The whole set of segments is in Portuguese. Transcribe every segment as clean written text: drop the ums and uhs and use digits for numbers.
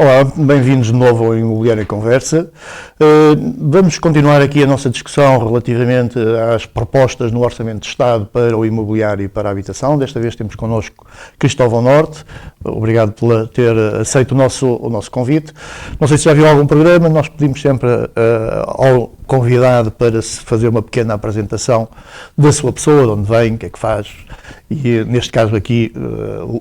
Olá, bem-vindos de novo ao Imobiliário Conversa. Vamos continuar aqui a nossa discussão relativamente às propostas no Orçamento de Estado para o imobiliário e para a habitação. Desta vez temos connosco Cristóvão Norte. Obrigado por ter aceito o nosso convite. Não sei se já viu algum programa, nós pedimos sempre ao convidado para se fazer uma pequena apresentação da sua pessoa, de onde vem, o que é que faz, e neste caso aqui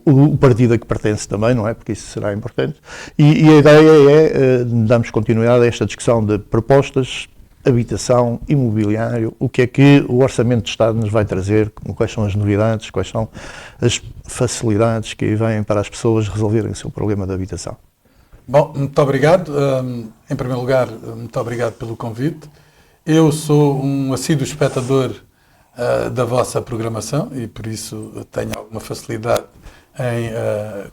o partido a que pertence também, não é? Porque isso será importante. E a ideia é darmos continuidade a esta discussão de propostas, habitação, imobiliário, o que é que o Orçamento de Estado nos vai trazer, quais são as novidades, quais são as facilidades que vêm para as pessoas resolverem o seu problema de habitação. Bom, muito obrigado. Em primeiro lugar, muito obrigado pelo convite. Eu sou um assíduo espectador da vossa programação e por isso tenho alguma facilidade em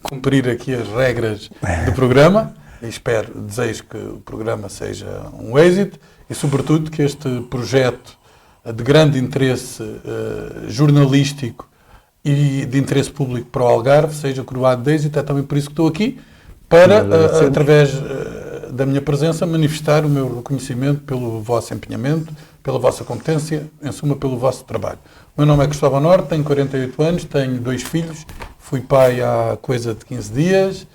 cumprir aqui as regras do programa e desejo que o programa seja um êxito e sobretudo que este projeto de grande interesse jornalístico e de interesse público para o Algarve seja coroado de êxito. É também por isso que estou aqui, para, através da minha presença, manifestar o meu reconhecimento pelo vosso empenhamento, pela vossa competência, em suma, pelo vosso trabalho. O meu nome é Cristóvão Norte, tenho 48 anos, tenho 2 filhos, fui pai há coisa de 15 dias.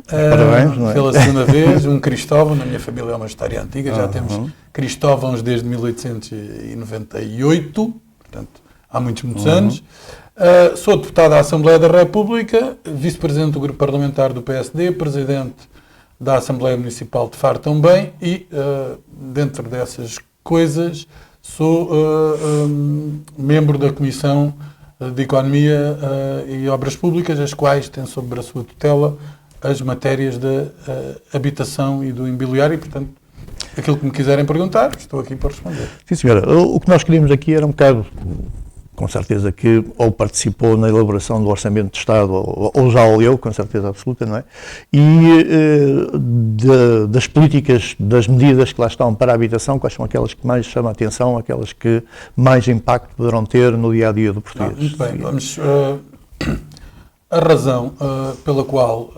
Parabéns, não é? Pela segunda vez, um Cristóvão, na minha família é uma história antiga, já temos Cristóvãos desde 1898, portanto, há muitos anos. Sou deputado da Assembleia da República, vice-presidente do grupo parlamentar do PSD, presidente da Assembleia Municipal de Faro também e, dentro dessas coisas, sou membro da Comissão de Economia e Obras Públicas, as quais têm sob a sua tutela as matérias da habitação e do imobiliário e, portanto, aquilo que me quiserem perguntar, estou aqui para responder. Sim, senhora. O que nós queríamos aqui era um bocado, com certeza que ou participou na elaboração do Orçamento de Estado ou já o leu, com certeza absoluta, não é? E das políticas, das medidas que lá estão para a habitação, quais são aquelas que mais chamam a atenção, aquelas que mais impacto poderão ter no dia-a-dia do português? Muito bem, vamos... A razão pela qual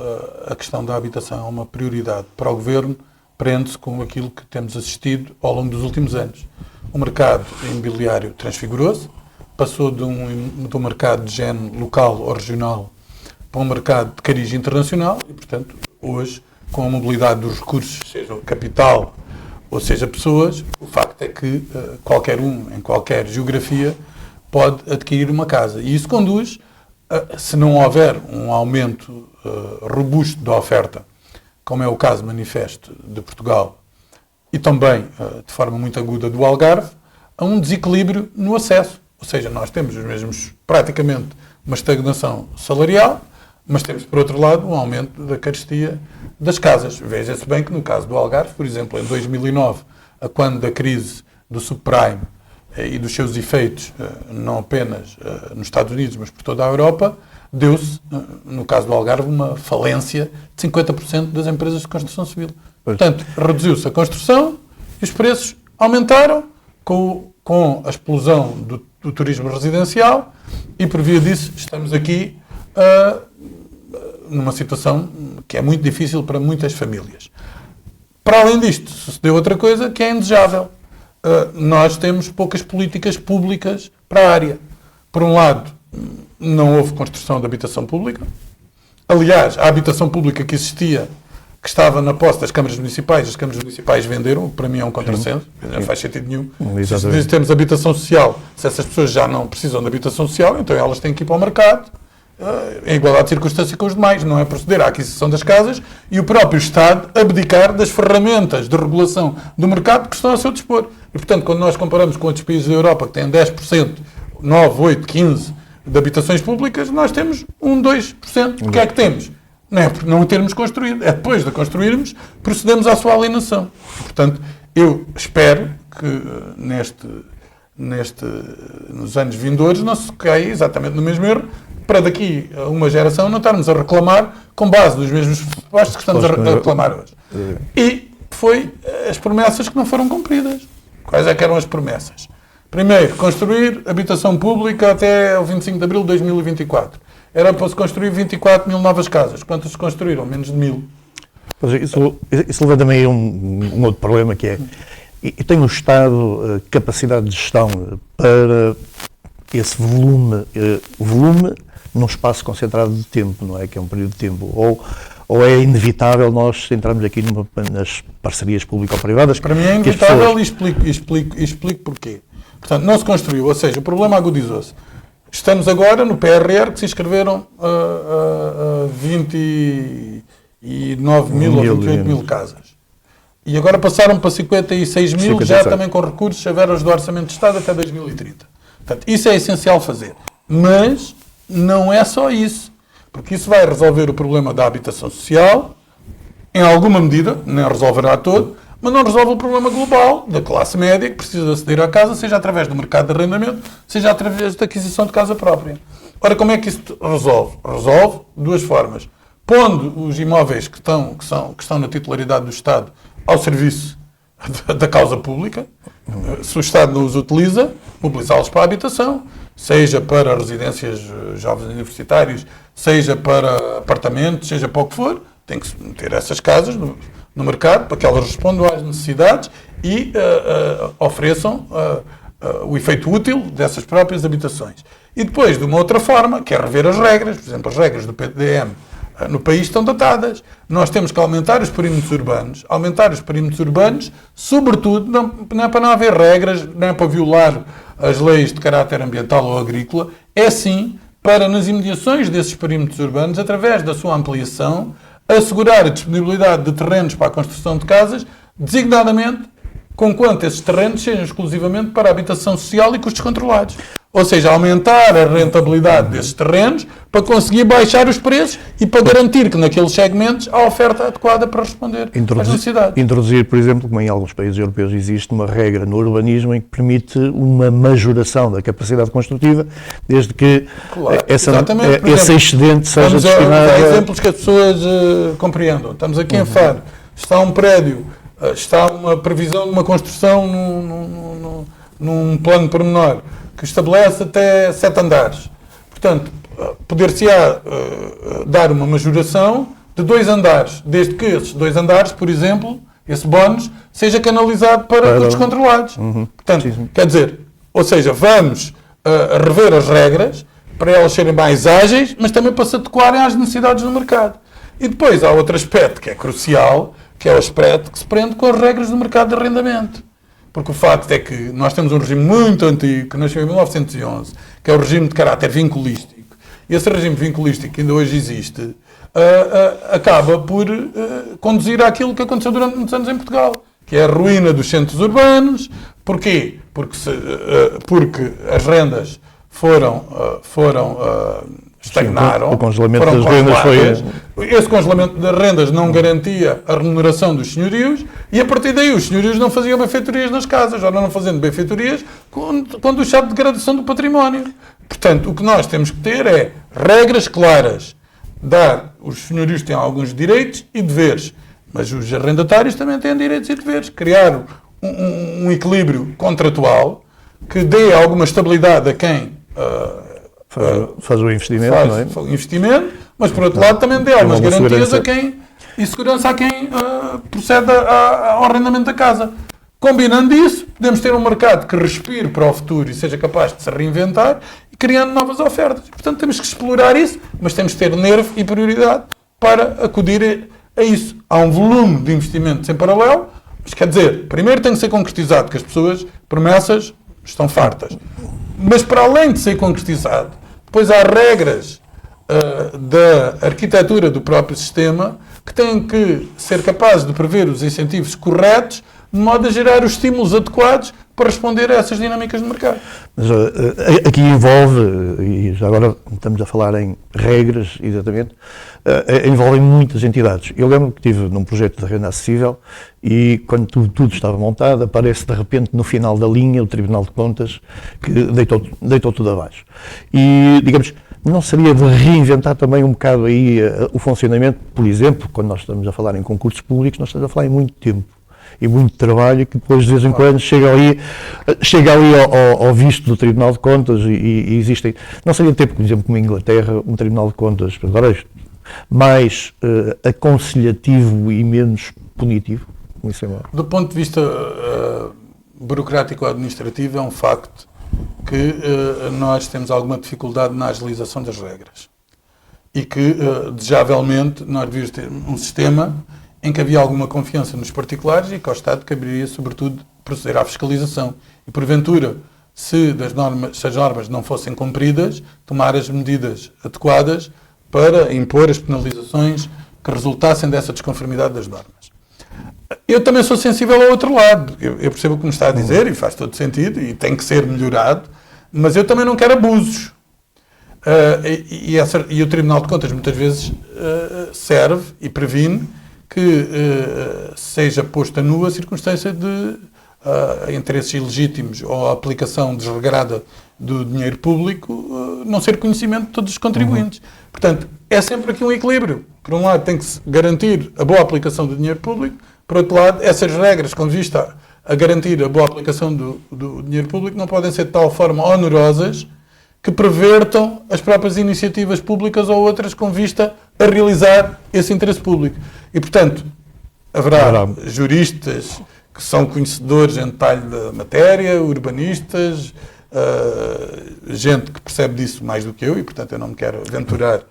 a questão da habitação é uma prioridade para o Governo prende-se com aquilo que temos assistido ao longo dos últimos anos. O mercado imobiliário transfigurou-se, passou de um mercado de género local ou regional para um mercado de cariz internacional e, portanto, hoje, com a mobilidade dos recursos, seja o capital ou seja pessoas, o facto é que qualquer um, em qualquer geografia, pode adquirir uma casa. E isso conduz, se não houver um aumento robusto da oferta, como é o caso manifesto de Portugal e também, de forma muito aguda, do Algarve, a um desequilíbrio no acesso. Ou seja, nós temos praticamente uma estagnação salarial, mas temos, por outro lado, um aumento da carestia das casas. Veja-se bem que no caso do Algarve, por exemplo, em 2009, a quando da crise do subprime e dos seus efeitos, não apenas nos Estados Unidos, mas por toda a Europa, deu-se, no caso do Algarve, uma falência de 50% das empresas de construção civil. Portanto, reduziu-se a construção e os preços aumentaram com a explosão do turismo residencial e, por via disso, estamos aqui numa situação que é muito difícil para muitas famílias. Para além disto, sucedeu outra coisa que é indesejável. Nós temos poucas políticas públicas para a área. Por um lado, não houve construção de habitação pública. Aliás, a habitação pública que existia, que estava na posse das câmaras municipais, as câmaras municipais venderam, o que para mim é um contrassenso, não faz sentido nenhum. Se temos habitação social, se essas pessoas já não precisam de habitação social, então elas têm que ir para o mercado, em igualdade de circunstância com os demais, não é proceder à aquisição das casas e o próprio Estado abdicar das ferramentas de regulação do mercado que estão a seu dispor. E, portanto, quando nós comparamos com outros países da Europa que têm 10%, 9, 8, 15% de habitações públicas, nós temos 2%. O que é que temos? Não é por não termos construído, é depois de construirmos, procedemos à sua alienação. Portanto, eu espero que nos anos vindouros não se caia exatamente no mesmo erro, para daqui a uma geração não estarmos a reclamar com base nos mesmos postos que estamos a reclamar hoje. E foi as promessas que não foram cumpridas. Quais é que eram as promessas? Primeiro, construir habitação pública até o 25 de abril de 2024. Era para se construir 24 mil novas casas. Quantas se construíram? Menos de 1000. Isso leva também a um outro problema, que é, e tem o Estado capacidade de gestão para esse volume num espaço concentrado de tempo, não é? Que é um período de tempo. Ou é inevitável nós entrarmos aqui nas parcerias público-privadas? Para mim é inevitável e explico porquê. Portanto, não se construiu, ou seja, o problema agudizou-se. Estamos agora no PRR, que se inscreveram 29 mil ou 28 mil casas. E agora passaram para 56 mil, 56. Já também com recursos severos do Orçamento de Estado até 2030. Portanto, isso é essencial fazer. Mas não é só isso. Porque isso vai resolver o problema da habitação social, em alguma medida, nem resolverá todo, mas não resolve o problema global da classe média que precisa aceder à casa, seja através do mercado de arrendamento, seja através da aquisição de casa própria. Ora, como é que isso resolve? Resolve de duas formas. Pondo os imóveis que estão na titularidade do Estado ao serviço da causa pública, se o Estado não os utiliza, mobilizá-los para a habitação, seja para residências jovens universitários, seja para apartamentos, seja para o que for, tem que meter essas casas no mercado para que elas respondam às necessidades e ofereçam o efeito útil dessas próprias habitações. E depois, de uma outra forma, que é rever as regras, por exemplo, as regras do PDM no país estão datadas. Nós temos que aumentar os perímetros urbanos, sobretudo, não é para não haver regras, não é para violar as leis de caráter ambiental ou agrícola, é sim para, nas imediações desses perímetros urbanos, através da sua ampliação, assegurar a disponibilidade de terrenos para a construção de casas, designadamente, conquanto esses terrenos sejam exclusivamente para a habitação social e custos controlados. Ou seja, aumentar a rentabilidade desses terrenos para conseguir baixar os preços e para garantir que naqueles segmentos há oferta adequada para responder às necessidades. Introduzir, por exemplo, como em alguns países europeus existe uma regra no urbanismo em que permite uma majoração da capacidade construtiva, desde que esse excedente seja destinado a exemplos que as pessoas compreendam. Estamos aqui em Faro, está um prédio, está uma previsão de uma construção num plano pormenor, que estabelece até 7 andares. Portanto, poder-se-á dar uma majoração de 2 andares, desde que esses 2 andares, por exemplo, esse bónus, seja canalizado para custos controlados. Portanto, quer dizer, ou seja, vamos rever as regras para elas serem mais ágeis, mas também para se adequarem às necessidades do mercado. E depois há outro aspecto que é crucial, que é o aspecto que se prende com as regras do mercado de arrendamento. Porque o facto é que nós temos um regime muito antigo, que nasceu em 1911, que é o regime de caráter vinculístico. E esse regime vinculístico, que ainda hoje existe, acaba por conduzir àquilo que aconteceu durante muitos anos em Portugal, que é a ruína dos centros urbanos. Porquê? Porque as rendas estagnaram. Sim, o congelamento das rendas foi... Esse congelamento das rendas não garantia a remuneração dos senhorios e, a partir daí, os senhorios não faziam benfeitorias nas casas, ou não fazendo benfeitorias quando o chá de degradação do património. Portanto, o que nós temos que ter é regras claras. Os senhorios têm alguns direitos e deveres, mas os arrendatários também têm direitos e deveres. Criar um equilíbrio contratual que dê alguma estabilidade a quem... faz o investimento, não é? O investimento, mas por outro lado também dê algumas garantias e segurança a quem procede ao arrendamento da casa. Combinando isso, podemos ter um mercado que respire para o futuro e seja capaz de se reinventar e criando novas ofertas. Portanto, temos que explorar isso, mas temos que ter nervo e prioridade para acudir a isso. Há um volume de investimentos em paralelo, mas quer dizer, primeiro tem que ser concretizado, que as pessoas, promessas, estão fartas. Mas para além de ser concretizado, depois há regras da arquitetura do próprio sistema que têm que ser capazes de prever os incentivos corretos de modo a gerar os estímulos adequados para responder a essas dinâmicas de mercado. Mas aqui envolve, e já agora estamos a falar em regras, exatamente, envolvem muitas entidades. Eu lembro que estive num projeto de renda acessível e quando tudo estava montado, aparece de repente no final da linha o Tribunal de Contas que deitou tudo abaixo. E, digamos, não seria de reinventar também um bocado aí o funcionamento, por exemplo, quando nós estamos a falar em concursos públicos, nós estamos a falar em muito tempo e muito trabalho que depois de vez em quando chega ali ao visto do Tribunal de Contas e existem, não seria tempo, por exemplo, como em Inglaterra, um Tribunal de Contas, agora mais aconselhativo e menos punitivo? Do ponto de vista burocrático-administrativo, é um facto que nós temos alguma dificuldade na agilização das regras. E que, desejavelmente, nós devíamos ter um sistema em que havia alguma confiança nos particulares e que ao Estado caberia, sobretudo, proceder à fiscalização. E, porventura, se as normas não fossem cumpridas, tomar as medidas adequadas para impor as penalizações que resultassem dessa desconformidade das normas. Eu também sou sensível ao outro lado. Eu percebo o que me está a dizer e faz todo sentido e tem que ser melhorado, mas eu também não quero abusos. E o Tribunal de Contas muitas vezes serve e previne que seja posta nua a circunstância de interesses ilegítimos ou a aplicação desregrada do dinheiro público não ser conhecimento de todos os contribuintes. Portanto, é sempre aqui um equilíbrio. Por um lado, tem que se garantir a boa aplicação do dinheiro público, por outro lado, essas regras, com vista a garantir a boa aplicação do dinheiro público, não podem ser de tal forma onerosas que pervertam as próprias iniciativas públicas ou outras com vista a realizar esse interesse público. E, portanto, haverá juristas que são conhecedores em detalhe da matéria, urbanistas, gente que percebe disso mais do que eu, e, portanto, eu não me quero aventurar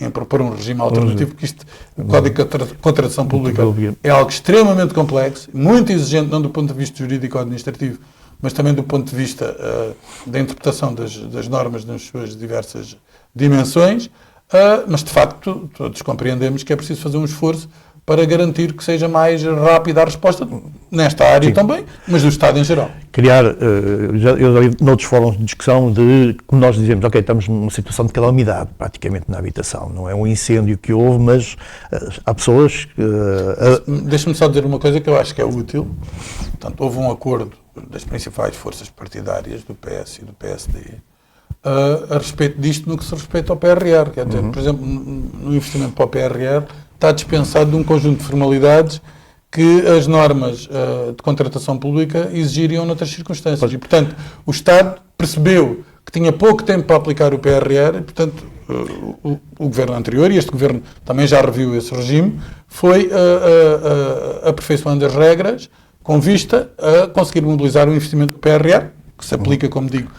em propor um regime alternativo, porque o Código de Contratação Pública é algo extremamente complexo, muito exigente, não do ponto de vista jurídico-administrativo, mas também do ponto de vista da interpretação das normas nas suas diversas dimensões, mas, de facto, todos compreendemos que é preciso fazer um esforço para garantir que seja mais rápida a resposta nesta área também, mas do Estado em geral. Criar, eu já noutros fóruns de discussão, como nós dizemos, ok, estamos numa situação de calamidade, praticamente, na habitação. Não é um incêndio que houve, mas há pessoas que... Deixa-me só dizer uma coisa que eu acho que é útil. Portanto, houve um acordo das principais forças partidárias, do PS e do PSD, a respeito disto no que se respeita ao PRR. Quer dizer, por exemplo, no investimento para o PRR, está dispensado de um conjunto de formalidades que as normas de contratação pública exigiriam noutras circunstâncias. E, portanto, o Estado percebeu que tinha pouco tempo para aplicar o PRR e, portanto, o governo anterior, e este governo também já reviu esse regime, foi aperfeiçoando as regras com vista a conseguir mobilizar o investimento do PRR, que se aplica, como digo,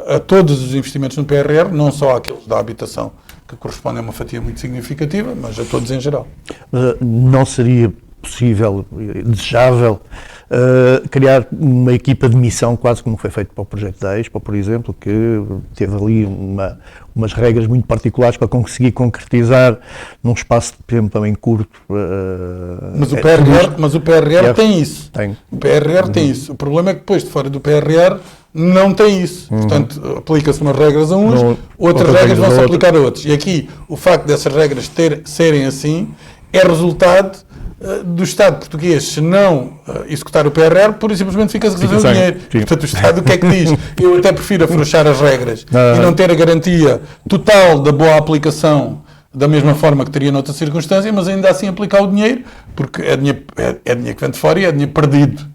a todos os investimentos no PRR, não só àqueles da habitação, que correspondem a uma fatia muito significativa, mas a todos em geral. Não seria possível, desejável, criar uma equipa de missão, quase como foi feito para o projeto da Expo, por exemplo, que teve ali umas regras muito particulares para conseguir concretizar num espaço de tempo também curto. Mas o PRR tem isso. O PRR tem isso. O problema é que depois, de fora do PRR, não tem isso. Portanto, aplica-se umas regras a uns, outras regras vão-se aplicar a outros. E aqui, o facto dessas regras serem assim, é resultado do Estado português, se não executar o PRR, pura e simplesmente fica-se a receber o dinheiro. Portanto, o Estado o que é que diz? Eu até prefiro afrouxar as regras e não ter a garantia total da boa aplicação da mesma forma que teria noutra circunstância, mas ainda assim aplicar o dinheiro, porque é dinheiro que vem de fora e é dinheiro perdido.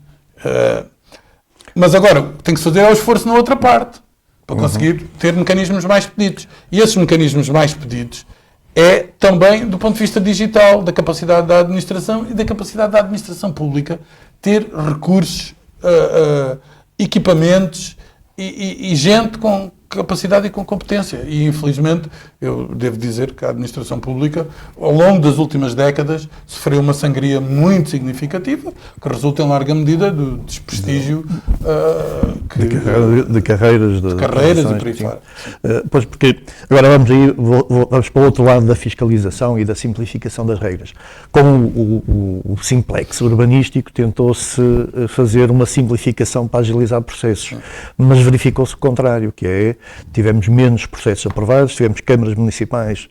Mas agora, tem que se fazer o esforço na outra parte, para conseguir ter mecanismos mais pedidos. E esses mecanismos mais pedidos é também do ponto de vista digital, da capacidade da administração e da capacidade da administração pública ter recursos, equipamentos e gente com capacidade e com competência. E, infelizmente, eu devo dizer que a administração pública, ao longo das últimas décadas, sofreu uma sangria muito significativa, que resulta em larga medida do desprestígio de carreiras e por aí fora. Pois, porque agora vamos para o outro lado da fiscalização e da simplificação das regras. Com o simplex urbanístico, tentou-se fazer uma simplificação para agilizar processos, mas verificou-se o contrário, que é tivemos menos processos aprovados, tivemos câmaras municipais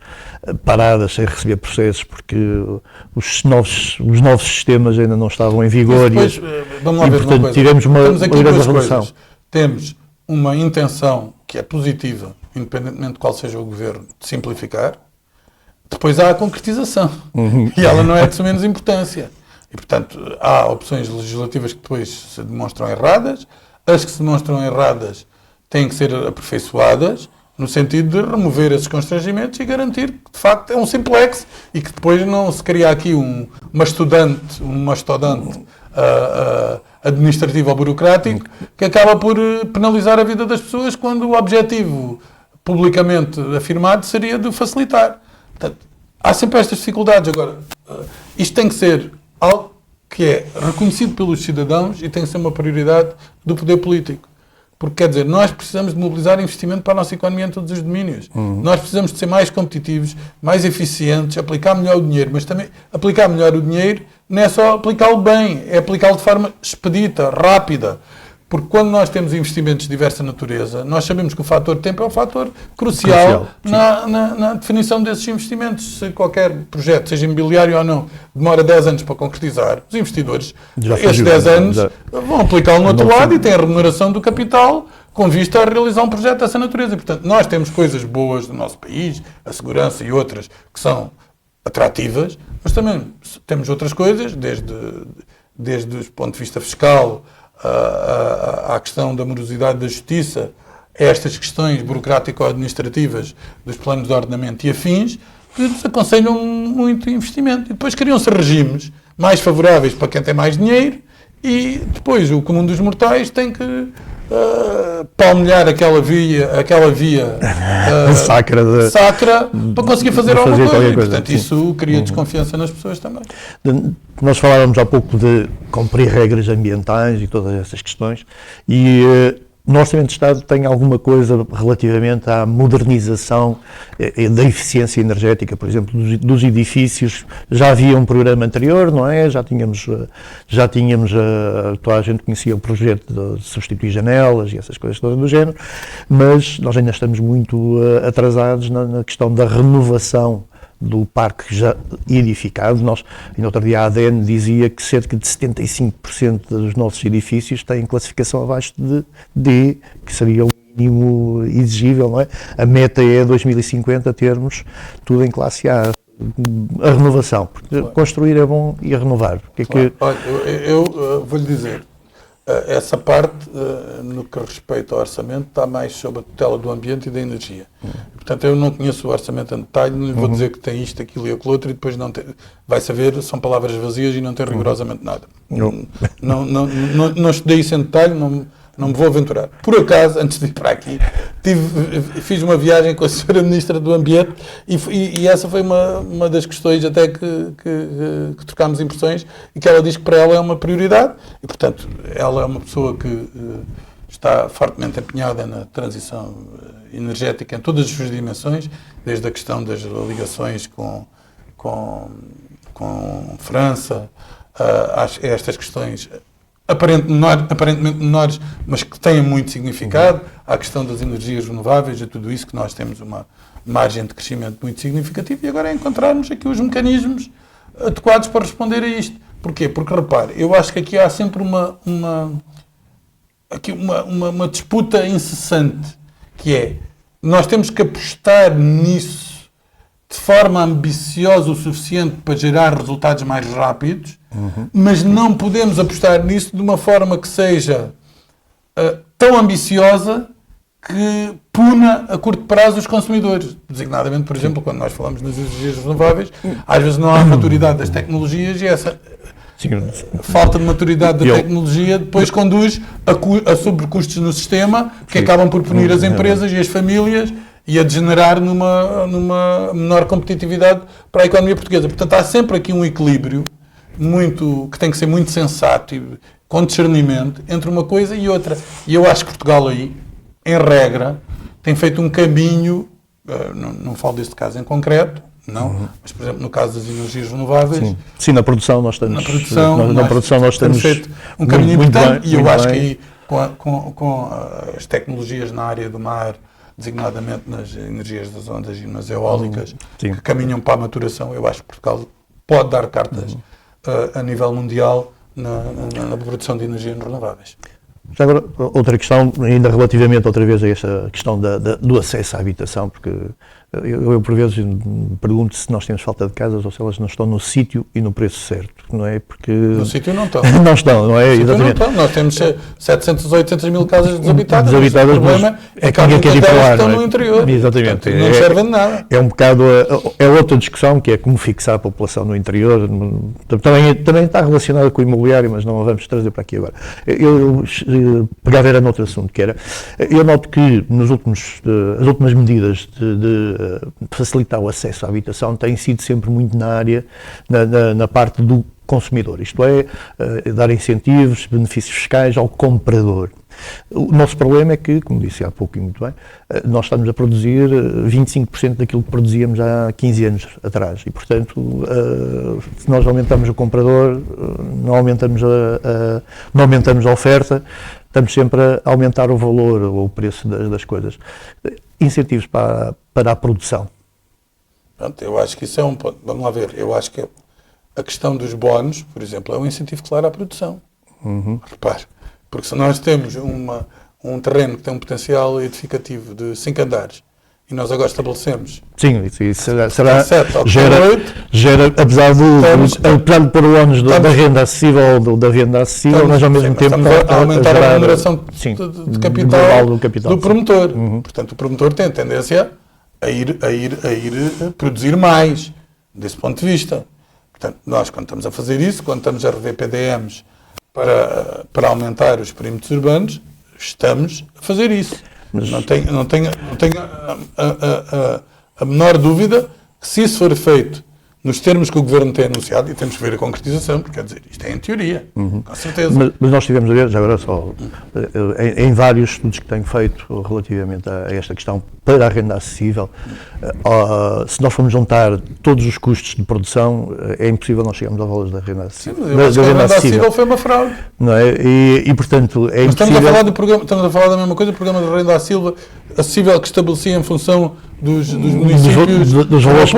paradas sem receber processos porque os novos sistemas ainda não estavam em vigor vamos lá ver, portanto, uma coisa. tivemos uma grande revolução. Temos uma intenção que é positiva, independentemente de qual seja o governo, de simplificar. Depois há a concretização e ela não é de menos importância. E, portanto, há opções legislativas que depois se demonstram erradas, as que se demonstram erradas têm que ser aperfeiçoadas, no sentido de remover esses constrangimentos e garantir que, de facto, é um simplex e que depois não se cria aqui um mastodonte administrativo ou burocrático que acaba por penalizar a vida das pessoas quando o objetivo publicamente afirmado seria de facilitar. Portanto, há sempre estas dificuldades. Agora, isto tem que ser algo que é reconhecido pelos cidadãos e tem que ser uma prioridade do poder político. Porque, quer dizer, nós precisamos de mobilizar investimento para a nossa economia em todos os domínios. Nós precisamos de ser mais competitivos, mais eficientes, aplicar melhor o dinheiro. Mas também aplicar melhor o dinheiro não é só aplicá-lo bem, é aplicá-lo de forma expedita, rápida. Porque quando nós temos investimentos de diversa natureza, nós sabemos que o fator tempo é um fator crucial na definição desses investimentos. Se qualquer projeto, seja imobiliário ou não, demora 10 anos para concretizar, os investidores, esses 10 anos, vão aplicá-lo no outro lado e têm a remuneração do capital com vista a realizar um projeto dessa natureza. E, portanto, nós temos coisas boas no nosso país, a segurança e outras que são atrativas, mas também temos outras coisas, desde o ponto de vista fiscal, à questão da morosidade da justiça, a estas questões burocrático-administrativas dos planos de ordenamento e afins, que nos aconselham muito investimento. E depois criam-se regimes mais favoráveis para quem tem mais dinheiro e depois o comum dos mortais tem que palmilhar aquela via sacra para conseguir fazer alguma coisa. E, portanto, isso cria desconfiança nas pessoas também. Nós falávamos há pouco de cumprir regras ambientais e todas essas questões e no Orçamento de Estado tem alguma coisa relativamente à modernização da eficiência energética, por exemplo, dos edifícios. Já havia um programa anterior, não é? Já tínhamos toda a gente conhecia o projeto de substituir janelas e essas coisas todas do género, mas nós ainda estamos muito atrasados na questão da renovação do parque já edificado. Nós, no outro dia, a ADN dizia que cerca de 75% dos nossos edifícios têm classificação abaixo de D, que seria o mínimo exigível, não é? A meta é 2050 termos tudo em classe A. A renovação, porque construir é bom e a renovar. Olha, eu vou-lhe dizer, essa parte, no que respeita ao orçamento, está mais sob a tutela do ambiente e da energia. Portanto, eu não conheço o orçamento em detalhe, não lhe vou dizer que tem isto, aquilo e aquilo outro, e depois não tem, vai saber, são palavras vazias e não tem rigorosamente nada. Não estudei isso em detalhe, não me vou aventurar. Por acaso, antes de ir para aqui, fiz uma viagem com a senhora Ministra do Ambiente e essa foi uma das questões até que trocámos impressões e que ela diz que para ela é uma prioridade e, portanto, ela é uma pessoa que está fortemente empenhada na transição energética em todas as suas dimensões, desde a questão das ligações com França, estas questões aparentemente menores, mas que têm muito significado, à questão das energias renováveis, a tudo isso que nós temos uma margem de crescimento muito significativa e agora é encontrarmos aqui os mecanismos adequados para responder a isto. Porquê? Porque, repare, eu acho que aqui há sempre uma disputa incessante, que é, nós temos que apostar nisso de forma ambiciosa o suficiente para gerar resultados mais rápidos, mas não podemos apostar nisso de uma forma que seja tão ambiciosa que puna a curto prazo os consumidores. Designadamente, por exemplo, quando nós falamos nas energias renováveis, às vezes não há maturidade das tecnologias e essa falta de maturidade da tecnologia depois conduz a sobrecustos no sistema que acabam por punir as empresas e as famílias e a degenerar numa menor competitividade para a economia portuguesa. Portanto, há sempre aqui um equilíbrio que tem que ser muito sensato e com discernimento entre uma coisa e outra. E eu acho que Portugal aí, em regra, tem feito um caminho, não falo deste caso em concreto, mas, por exemplo, no caso das energias renováveis... Sim, na produção nós estamos... Na produção nós temos feito um caminho importante e eu acho que aí, com as tecnologias na área do mar, designadamente nas energias das ondas e nas eólicas, que caminham para a maturação, eu acho que Portugal pode dar cartas a nível mundial na produção de energias renováveis. Já agora, outra questão, ainda relativamente outra vez a esta questão do acesso à habitação, porque eu por vezes me pergunto se nós temos falta de casas ou se elas não estão no sítio e no preço certo, não é? Porque... No sítio não estão. Não estão, não é? Exatamente. Não estão. Nós temos 700, 800 mil casas desabitadas. O problema é que ninguém quer ir para lá, estão no interior. Exatamente. Portanto, não servem de nada. É um bocado, é outra discussão, que é como fixar a população no interior. Também está relacionada com o imobiliário, mas não a vamos trazer para aqui agora. Eu pegava era noutro assunto, que era, eu noto que as últimas medidas de facilitar o acesso à habitação têm sido sempre muito na área, na parte do consumidor, isto é, dar incentivos, benefícios fiscais ao comprador. O nosso problema é que, como disse há pouco e muito bem, nós estamos a produzir 25% daquilo que produzíamos há 15 anos atrás e, portanto, se nós aumentamos o comprador, não aumentamos a oferta, estamos sempre a aumentar o valor ou o preço das coisas. Incentivos para a produção. Pronto, eu acho que isso é um ponto. Vamos lá ver. Eu acho que a questão dos bónus, por exemplo, é um incentivo claro à produção. Repare, porque se nós temos um terreno que tem um potencial edificativo de 5 andares e nós agora estabelecemos... Sim, isso será 7 ou 8... Gera, apesar de pôr o ónus da renda acessível ou da venda acessível, mas ao mesmo tempo a aumentar a remuneração de capital do promotor. Portanto, o promotor tem a tendência a ir produzir mais, desse ponto de vista. Portanto, nós, quando estamos a fazer isso, quando estamos a rever PDMs para aumentar os perímetros urbanos, estamos a fazer isso. Mas não tenho a menor dúvida que, se isso for feito nos termos que o Governo tem anunciado, e temos que ver a concretização, porque quer dizer, isto é em teoria, com certeza. Mas nós tivemos a ver, já agora só, em vários estudos que tenho feito relativamente a esta questão para a renda acessível, se nós formos juntar todos os custos de produção, é impossível nós chegarmos a valores da renda acessível. Sim, mas eu acho que a renda acessível foi uma fraude. Não é? E portanto, é mas impossível... Estamos a falar da mesma coisa, o programa de renda acessível que estabelecia em função dos municípios dos valores.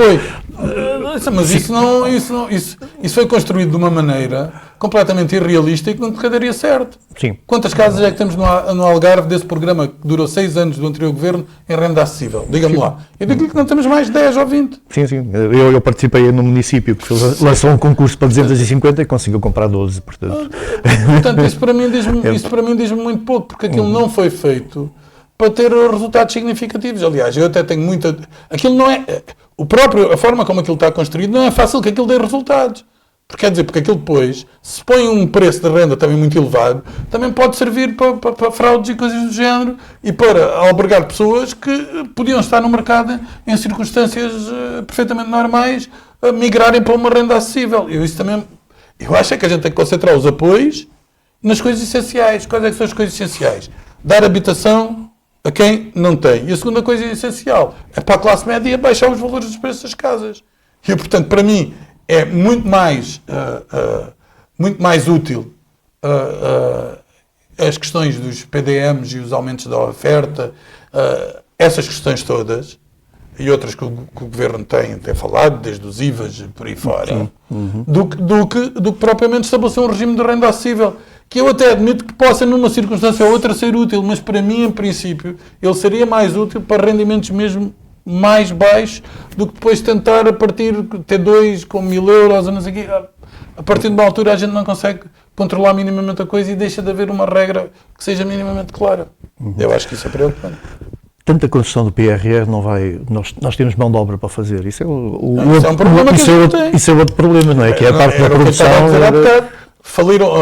Mas isso foi construído de uma maneira completamente irrealista e que nunca daria certo. Sim. Quantas casas é que temos no Algarve desse programa que durou 6 anos do anterior governo em renda acessível? Diga-me lá. Eu digo-lhe que não temos mais 10 ou 20. Sim. Eu participei no município que lançou um concurso para 250 e conseguiu comprar 12, portanto. Portanto, isso para mim diz-me muito pouco, porque aquilo não foi feito para ter resultados significativos. Aliás, eu até tenho muita... Aquilo não é... A forma como aquilo está construído não é fácil que aquilo dê resultados. Porque aquilo depois, se põe um preço de renda também muito elevado, também pode servir para fraudes e coisas do género e para albergar pessoas que podiam estar no mercado em circunstâncias perfeitamente normais, a migrarem para uma renda acessível. Eu acho que a gente tem que concentrar os apoios nas coisas essenciais. Quais é que são as coisas essenciais? Dar habitação a quem não tem. E a segunda coisa essencial é para a classe média baixar os valores dos preços das casas. E, portanto, para mim, é muito mais útil as questões dos PDMs e os aumentos da oferta, essas questões todas, e outras que o Governo tem falado, desde os IVAs por aí fora, do que propriamente estabelecer um regime de renda acessível, que eu até admito que possa, numa circunstância ou outra, ser útil, mas para mim, em princípio, ele seria mais útil para rendimentos mesmo mais baixos do que depois tentar a partir de T2 com 1000 euros, não sei o quê. A partir de uma altura a gente não consegue controlar minimamente a coisa e deixa de haver uma regra que seja minimamente clara. Eu acho que isso é preocupante. Tanto a construção do PRR não vai... Nós temos mão de obra para fazer. Isso é um problema que isso é outro problema, não é? Que é a parte da produção...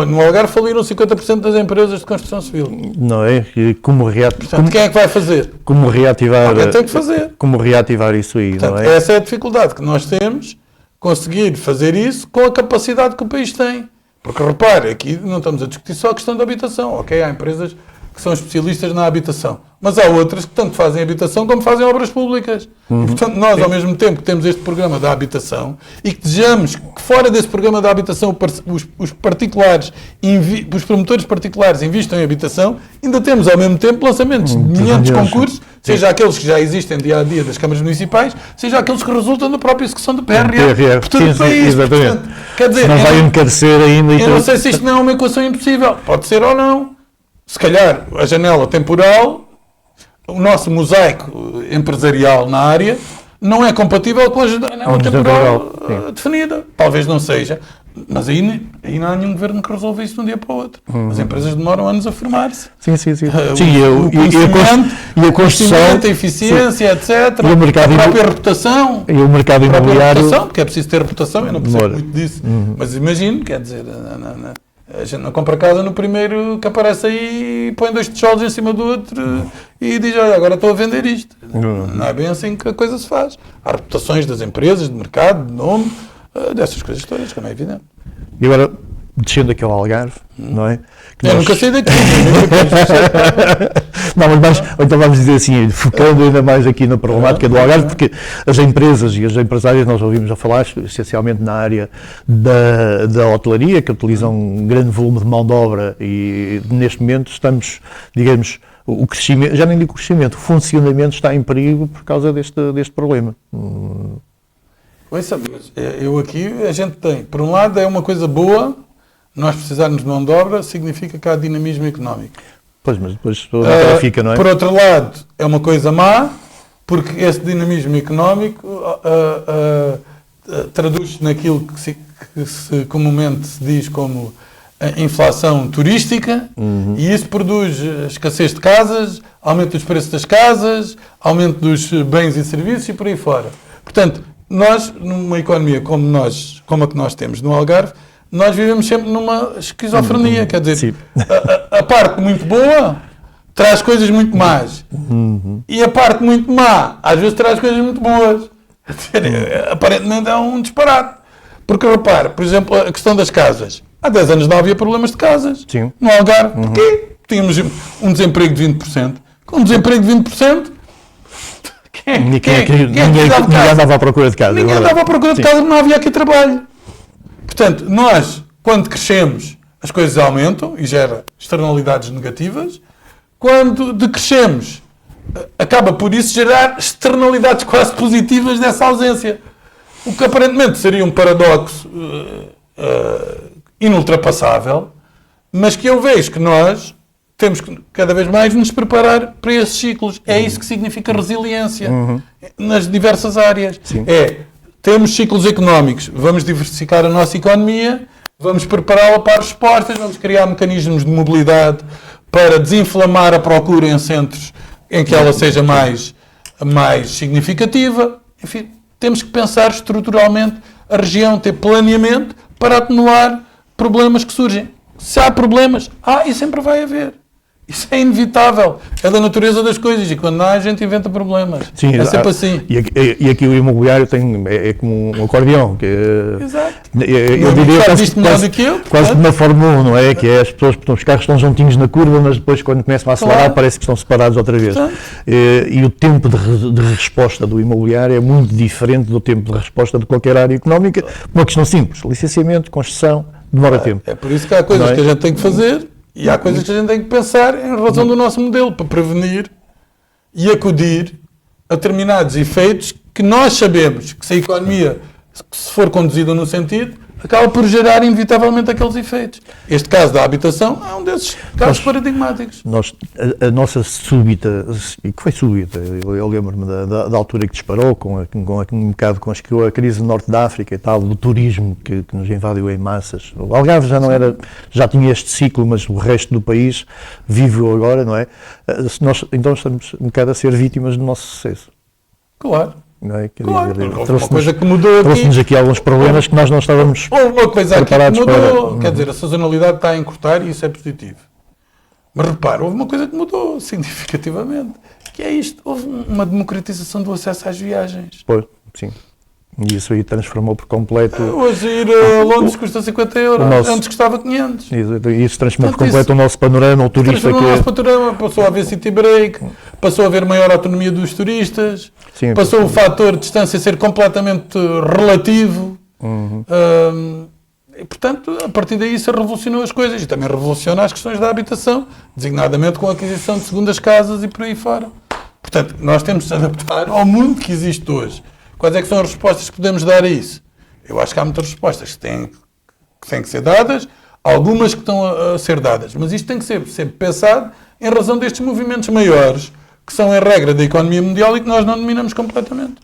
No Algarve faliram 50% das empresas de construção civil. Não é? Portanto, quem é que vai fazer? Como reativar... Alguém tem que fazer. Como reativar isso aí, portanto, não é? Essa é a dificuldade que nós temos, conseguir fazer isso com a capacidade que o país tem. Porque, repare, aqui não estamos a discutir só a questão da habitação. Ok, há empresas que são especialistas na habitação. Mas há outras que tanto fazem habitação como fazem obras públicas. E, portanto, nós, ao mesmo tempo que temos este programa da habitação e que desejamos que fora desse programa da habitação os particulares, os promotores particulares investam em habitação, ainda temos, ao mesmo tempo, lançamentos de milhares de concursos, seja aqueles que já existem dia-a-dia das câmaras municipais, seja aqueles que resultam da própria execução do PRR. Portanto, exatamente. Quer dizer, não vai encarecer ainda. Eu não sei se isto não é uma equação impossível. Pode ser ou não. se calhar a janela temporal, o nosso mosaico empresarial na área, não é compatível com a janela temporal definida. Talvez não seja. Mas aí não há nenhum governo que resolva isso de um dia para o outro. As empresas demoram anos a formar-se. Sim. E a construção, a eficiência, etc. E o mercado a própria reputação. E o mercado imobiliário. Porque é preciso ter reputação, eu não percebo muito disso. Mas imagino, quer dizer, a gente não compra casa no primeiro que aparece aí e põe 2 tijolos em cima do outro e diz, olha, agora estou a vender isto. Não é bem assim que a coisa se faz. Há reputações das empresas, de mercado, de nome, dessas coisas todas, como é evidente. E agora, descendo aqui ao Algarve, não é? Eu nunca sei daqui. Não, mas então vamos dizer assim, focando ainda mais aqui na problemática do Algarve, porque as empresas e as empresárias, nós ouvimos a falar, essencialmente na área da hotelaria, que utilizam um grande volume de mão de obra e neste momento estamos, digamos, o crescimento, já nem digo crescimento, o funcionamento está em perigo por causa deste problema. Ouça, mas eu aqui, a gente tem, por um lado é uma coisa boa, nós precisarmos de mão de obra, significa que há dinamismo económico. Pois, mas depois toda fica, não é? Por outro lado, é uma coisa má, porque esse dinamismo económico traduz-se naquilo que comumente se diz como a inflação turística, e isso produz escassez de casas, aumento dos preços das casas, aumento dos bens e serviços e por aí fora. Portanto, nós, numa economia como a que nós temos no Algarve, nós vivemos sempre numa esquizofrenia, quer dizer, a parte muito boa traz coisas muito más, e a parte muito má às vezes traz coisas muito boas. Quer dizer, aparentemente é um disparate. Porque repare, por exemplo, a questão das casas. Há 10 anos não havia problemas de casas. Sim. No Algarve, porquê? Tínhamos um desemprego de 20%. Com um desemprego de 20%, ninguém andava à procura de casa. Ninguém andava à procura de casa porque não havia aqui trabalho. Portanto, nós, quando crescemos, as coisas aumentam e gera externalidades negativas. Quando decrescemos, acaba por isso gerar externalidades quase positivas dessa ausência. O que aparentemente seria um paradoxo inultrapassável, mas que eu vejo que nós temos que cada vez mais nos preparar para esses ciclos. É isso que significa resiliência nas diversas áreas. Sim. Temos ciclos económicos, vamos diversificar a nossa economia, vamos prepará-la para as respostas, vamos criar mecanismos de mobilidade para desinflamar a procura em centros em que ela seja mais significativa. Enfim, temos que pensar estruturalmente a região, ter planeamento para atenuar problemas que surgem. Se há problemas, e sempre vai haver. Isso é inevitável. É da natureza das coisas. E quando não há, a gente inventa problemas. Sim, é sempre assim. E aqui o imobiliário é como um acordeão. Exato. Eu diria quase como uma Fórmula 1, não é? Que é as pessoas, os carros estão juntinhos na curva, mas depois quando começam a acelerar parece que estão separados outra vez. E o tempo de resposta do imobiliário é muito diferente do tempo de resposta de qualquer área económica. Uma questão simples. Licenciamento, construção, demora tempo. É por isso que há coisas que a gente tem que fazer. E há coisas que a gente tem que pensar em razão do nosso modelo, para prevenir e acudir a determinados efeitos que nós sabemos que se a economia, se for conduzida no sentido, acaba por gerar inevitavelmente aqueles efeitos. Este caso da habitação é um desses casos paradigmáticos. A nossa súbita, e que foi súbita, eu lembro-me da altura que disparou, um bocado com a crise do norte da África e tal, do turismo que nos invadiu em massas. O Algarve já tinha este ciclo, mas o resto do país vive-o agora, não é? Então estamos um bocado a ser vítimas do nosso sucesso. Claro. Não é? Houve uma coisa que mudou aqui. Trouxe-nos aqui alguns problemas que nós não estávamos preparados. Houve uma coisa aqui que mudou. para... Quer dizer, a sazonalidade está a encurtar e isso é positivo. Mas repara, houve uma coisa que mudou significativamente, que é isto. Houve uma democratização do acesso às viagens. Pois, sim. E isso aí transformou por completo... Hoje ir a Londres custa 50 euros, antes custava 500. Isso transformou por completo o nosso panorama, o turista transformou o nosso panorama, passou a haver city break, passou a haver maior autonomia dos turistas, sim, passou o fator de distância a ser completamente relativo. E, portanto, a partir daí isso revolucionou as coisas e também revoluciona as questões da habitação, designadamente com a aquisição de segundas casas e por aí fora. Portanto, nós temos de nos adaptar ao mundo que existe hoje. Quais é que são as respostas que podemos dar a isso? Eu acho que há muitas respostas que têm que ser dadas. algumas que estão a ser dadas, mas isto tem que ser sempre pensado em razão destes movimentos maiores, que são a regra da economia mundial e que nós não dominamos completamente.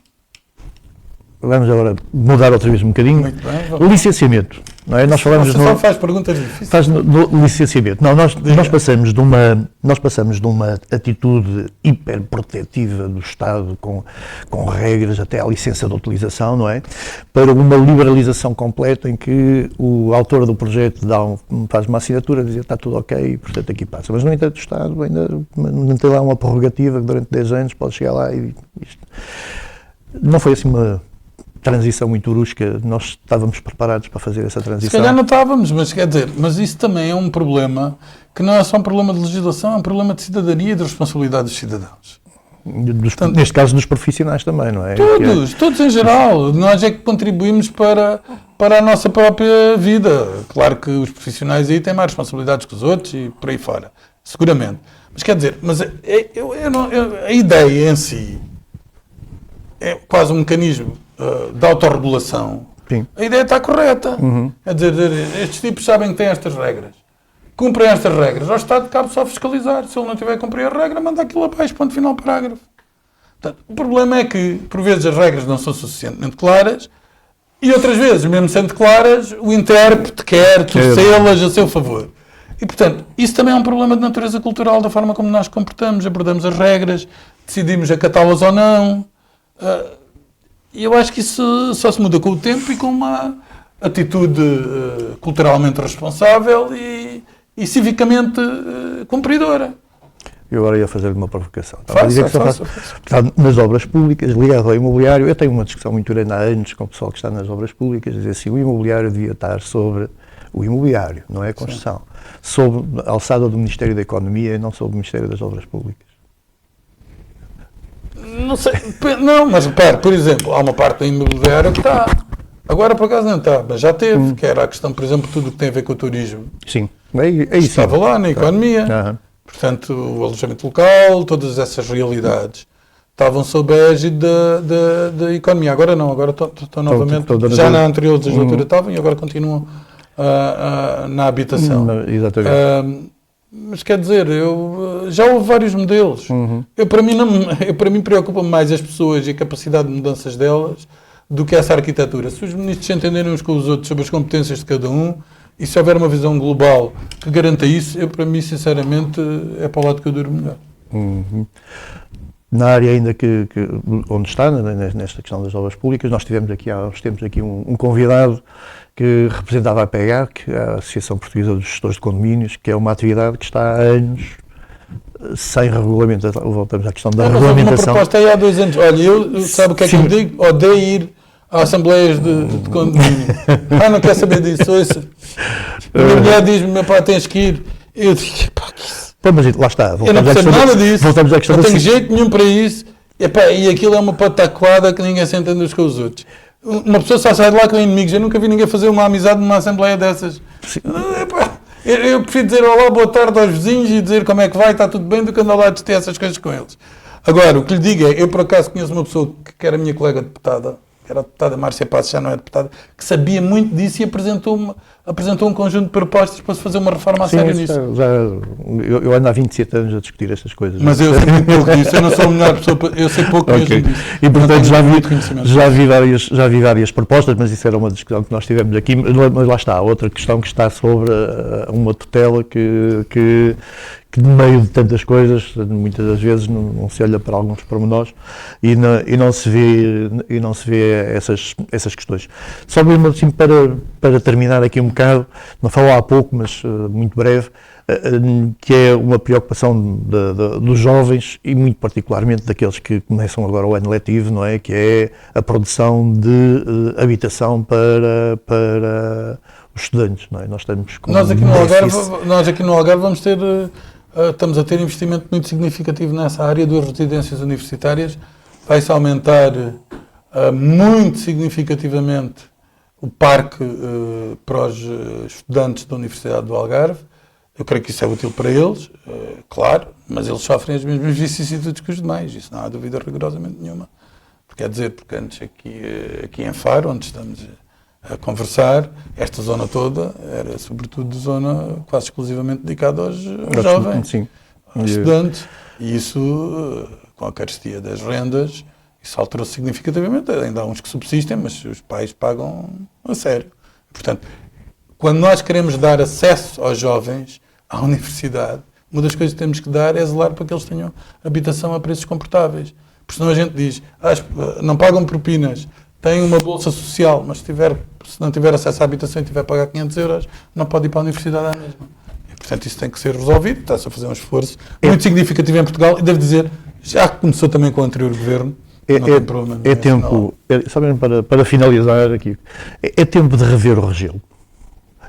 Vamos agora mudar outra vez um bocadinho. Muito bem, vamos. Licenciamento. Não é? Nós falamos Você só faz perguntas difíceis. Faz no licenciamento. Não, nós passamos de uma atitude hiperprotetiva do Estado com regras até à licença de utilização, não é? Para uma liberalização completa em que o autor do projeto faz uma assinatura, diz está tudo ok e portanto aqui passa. Mas no entanto o Estado ainda tem lá uma prerrogativa que durante 10 anos pode chegar lá e isto. Não foi assim uma transição muito brusca, nós estávamos preparados para fazer essa transição. Se calhar não estávamos, mas quer dizer, mas isso também é um problema que não é só um problema de legislação, é um problema de cidadania e de responsabilidade dos cidadãos. Neste caso dos profissionais também, não é? Todos em geral. Nós é que contribuímos para a nossa própria vida. Claro que os profissionais aí têm mais responsabilidades que os outros e por aí fora, seguramente. Mas quer dizer, a ideia em si é quase um mecanismo de autorregulação. Sim. A ideia está correta. Quer dizer, estes tipos sabem que têm estas regras. Cumprem estas regras. Ao Estado cabe só fiscalizar. Se ele não tiver a cumprir a regra, manda aquilo abaixo, ponto final, parágrafo. Portanto, o problema é que, por vezes, as regras não são suficientemente claras e, outras vezes, mesmo sendo claras, o intérprete quer torcê-las a seu favor. E, portanto, isso também é um problema de natureza cultural, da forma como nós comportamos, abordamos as regras, decidimos acatá-las ou não. E eu acho que isso só se muda com o tempo e com uma atitude culturalmente responsável e civicamente cumpridora. Eu agora ia fazer uma provocação. Faça. Nas obras públicas, ligado ao imobiliário, eu tenho uma discussão muito grande há anos com o pessoal que está nas obras públicas, dizer assim, o imobiliário devia estar sobre o imobiliário, não é a construção, sob a alçada do Ministério da Economia e não sob o Ministério das Obras Públicas. Não sei, não, mas repare, por exemplo, há uma parte do imobiliário que está. Agora, por acaso, não está, mas já teve, que era a questão, por exemplo, tudo o que tem a ver com o turismo. Sim, é isso. Estava lá na economia, portanto, o alojamento local, todas essas realidades estavam sob a égide da economia. Agora não, agora estão novamente, já na anterior legislatura estavam e agora continuam na habitação. Exatamente. Mas quer dizer, já houve vários modelos. Para mim preocupa-me mais as pessoas e a capacidade de mudanças delas do que essa arquitetura. Se os ministros se entenderem uns com os outros sobre as competências de cada um e se houver uma visão global que garanta isso, para mim, sinceramente, é para o lado que eu durmo melhor. Na área ainda onde está, nesta questão das obras públicas, nós tivemos aqui há uns tempos um convidado que representava a PEGAR, que é a Associação Portuguesa dos Gestores de Condomínios, que é uma atividade que está há anos sem regulamento. Voltamos à questão da regulamentação. Uma proposta aí há 2 anos. Olha, eu sabe o que é que eu digo? Odeio ir a assembleias de condomínio. Não quer saber disso. A minha mulher diz-me, meu pai, tens que ir. Eu digo, pá, que isso? Mas lá está. Eu não percebo nada disso. Voltamos à questão não tenho jeito nenhum para isso. E aquilo é uma pataquada que ninguém se entende uns com os outros. Uma pessoa só sai de lá com inimigos. Eu nunca vi ninguém fazer uma amizade numa assembleia dessas. Eu prefiro dizer olá, boa tarde aos vizinhos e dizer como é que vai, está tudo bem, do que andar lá a discutir essas coisas com eles. Agora, o que lhe digo é, eu por acaso conheço uma pessoa que era minha colega deputada, que era a deputada Márcia Passos, já não é deputada, que sabia muito disso e apresentou um conjunto de propostas para se fazer uma reforma a sério nisso. Eu ando há 27 anos a discutir estas coisas. Mas eu sei muito pouco disso, eu não sou a melhor pessoa, eu sei pouco mesmo disso. E portanto já vi várias propostas, mas isso era uma discussão que nós tivemos aqui, mas lá está, outra questão que está sobre uma tutela que no meio de tantas coisas, muitas das vezes não se olha para alguns pormenores e não se vê essas questões. Só mesmo assim para terminar aqui um bocado, não falou há pouco, mas muito breve, que é uma preocupação dos jovens e muito particularmente daqueles que começam agora o ano letivo, não é? Que é a produção de habitação para os estudantes, não é? Nós estamos com nós aqui no Algarve vamos ter estamos a ter investimento muito significativo nessa área das residências universitárias. Vai-se aumentar muito significativamente o parque para os estudantes da Universidade do Algarve. Eu creio que isso é útil para eles, claro, mas eles sofrem as mesmas vicissitudes que os demais, isso não há dúvida rigorosamente nenhuma. Porque antes aqui em Faro, onde estamos a conversar. Esta zona toda era sobretudo zona quase exclusivamente dedicada aos jovens, Sim. aos estudantes. E isso, com a carestia das rendas, isso alterou significativamente. Ainda há uns que subsistem, mas os pais pagam a sério. Portanto, quando nós queremos dar acesso aos jovens à universidade, uma das coisas que temos que dar é zelar para que eles tenham habitação a preços confortáveis. Porque senão a gente diz, não pagam propinas, têm uma bolsa social, mas se não tiver acesso à habitação e tiver a pagar 500 euros, não pode ir para a universidade à mesma. E, portanto, isso tem que ser resolvido. Está-se a fazer um esforço muito significativo em Portugal e devo dizer, já começou também com o anterior governo. Não tem problema É tempo, só mesmo para finalizar aqui, é tempo de rever o regime.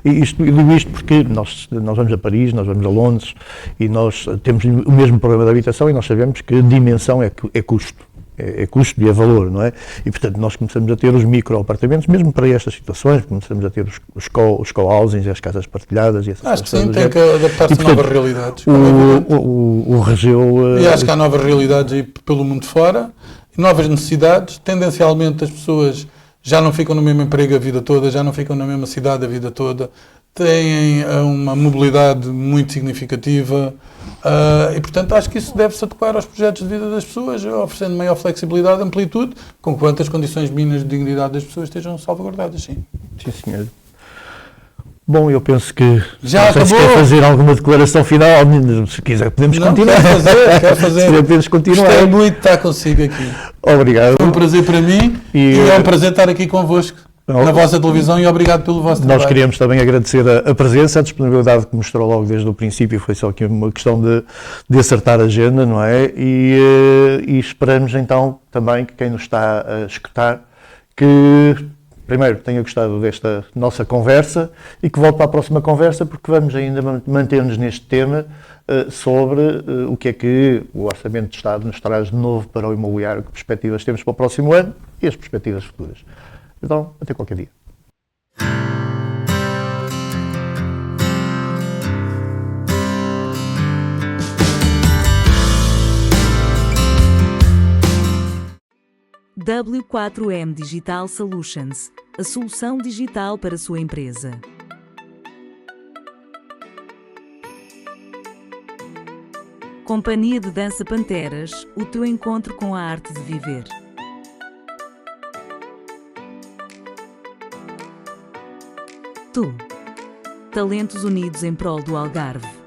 E eu digo isto porque nós vamos a Paris, nós vamos a Londres e nós temos o mesmo problema da habitação e nós sabemos que dimensão é custo. É custo e é valor, não é? E, portanto, nós começamos a ter os micro-apartamentos, mesmo para estas situações, começamos a ter os co-housings, as casas partilhadas e essas coisas. Acho que sim, tem que adaptar-se a novas realidades. O regeu... E acho que há novas realidades aí pelo mundo fora, novas necessidades. Tendencialmente as pessoas já não ficam no mesmo emprego a vida toda, já não ficam na mesma cidade a vida toda, têm uma mobilidade muito significativa e, portanto, acho que isso deve-se adequar aos projetos de vida das pessoas, oferecendo maior flexibilidade, amplitude, com quanto as condições mínimas de dignidade das pessoas estejam salvaguardadas, sim. Sim, senhor. Bom, eu penso que já acabou. Se quer fazer alguma declaração final, se quiser podemos continuar. Quer fazer. Se podemos continuar. Gostei muito de estar consigo aqui. Obrigado. Foi um prazer para mim e é um prazer estar aqui convosco na vossa televisão e obrigado pelo vosso trabalho. Nós queríamos também agradecer a presença, a disponibilidade que mostrou logo desde o princípio, foi só aqui uma questão de acertar a agenda, não é? E esperamos então também que quem nos está a escutar, que primeiro tenha gostado desta nossa conversa e que volte para a próxima conversa, porque vamos ainda manter-nos neste tema sobre o que é que o Orçamento de Estado nos traz de novo para o imobiliário, que perspectivas temos para o próximo ano e as perspectivas futuras. Então, até qualquer dia. W4M Digital Solutions, a solução digital para a sua empresa. Companhia de Dança Panteras, o teu encontro com a arte de viver. Tu. Talentos unidos em prol do Algarve.